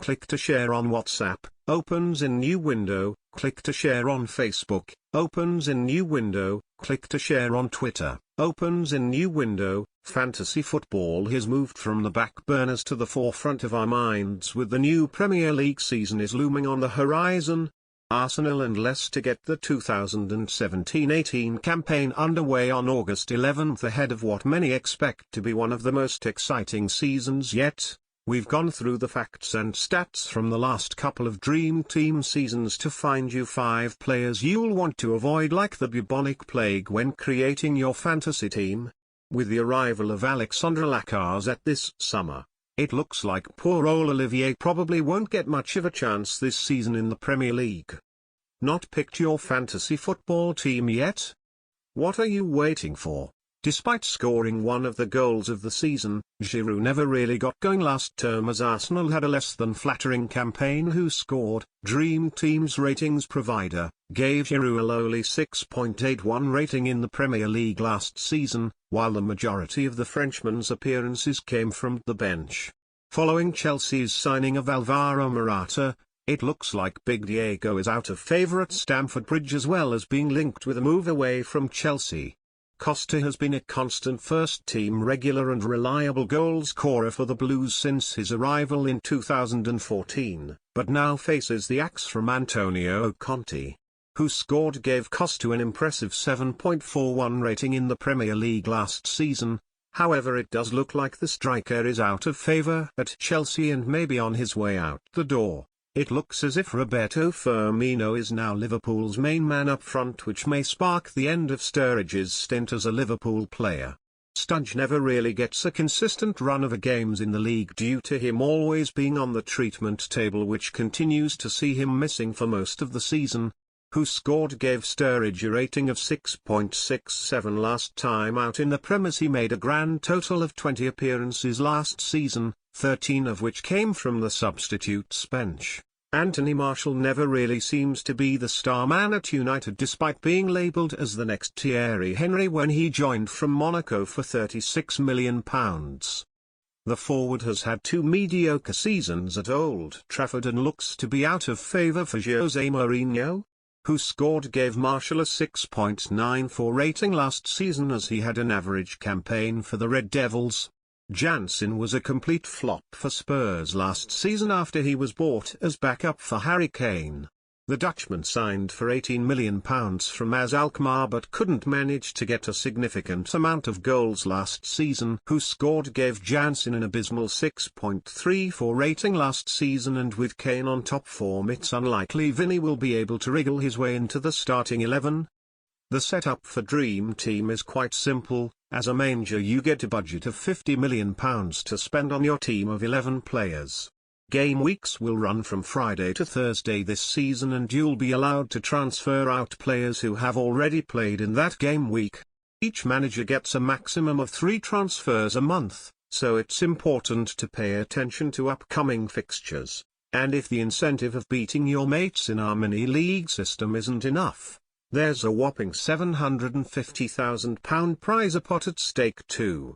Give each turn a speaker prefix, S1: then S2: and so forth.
S1: click to share on WhatsApp, opens in new window, click to share on Facebook, opens in new window, click to share on Twitter, opens in new window. Fantasy football has moved from the back burners to the forefront of our minds with the new Premier League season is looming on the horizon. Arsenal and Leicester get the 2017-18 campaign underway on August 11th ahead of what many expect to be one of the most exciting seasons yet. We've gone through the facts and stats from the last couple of Dream Team seasons to find you 5 players you'll want to avoid like the bubonic plague when creating your fantasy team. With the arrival of Alexandre Lacazette this summer, it looks like poor old Olivier probably won't get much of a chance this season in the Premier League. Not picked your fantasy football team yet? What are you waiting for? Despite scoring one of the goals of the season, Giroud never really got going last term as Arsenal had a less than flattering campaign. Who scored? Dream Team's ratings provider gave Giroud a lowly 6.81 rating in the Premier League last season, while the majority of the Frenchman's appearances came from the bench. Following Chelsea's signing of Alvaro Morata, it looks like Big Diego is out of favour at Stamford Bridge as well as being linked with a move away from Chelsea. Costa has been a constant first-team regular and reliable goal-scorer for the Blues since his arrival in 2014, but now faces the axe from Antonio Conte, who gave Costa an impressive 7.41 rating in the Premier League last season. However, it does look like the striker is out of favour at Chelsea and may be on his way out the door. It looks as if Roberto Firmino is now Liverpool's main man up front, which may spark the end of Sturridge's stint as a Liverpool player. Sturridge never really gets a consistent run of games in the league due to him always being on the treatment table, which continues to see him missing for most of the season. Who gave Sturridge a rating of 6.67 last time out in the Premier. He made a grand total of 20 appearances last season, 13 of which came from the substitutes bench. Anthony Martial never really seems to be the star man at United despite being labelled as the next Thierry Henry when he joined from Monaco for £36 million. The forward has had 2 mediocre seasons at Old Trafford and looks to be out of favour for Jose Mourinho, who gave Martial a 6.94 rating last season as he had an average campaign for the Red Devils. Janssen was a complete flop for Spurs last season after he was bought as backup for Harry Kane. The Dutchman signed for £18 million from AS Alkmaar but couldn't manage to get a significant amount of goals last season. Who gave Janssen an abysmal 6.34 rating last season, and with Kane on top form it's unlikely Vinny will be able to wriggle his way into the starting 11. The setup for Dream Team is quite simple. As a manager you get a budget of £50 million to spend on your team of 11 players. Game weeks will run from Friday to Thursday this season and you'll be allowed to transfer out players who have already played in that game week. Each manager gets a maximum of 3 transfers a month, so it's important to pay attention to upcoming fixtures. And if the incentive of beating your mates in our mini-league system isn't enough, there's a whopping £750,000 prize pot at stake too.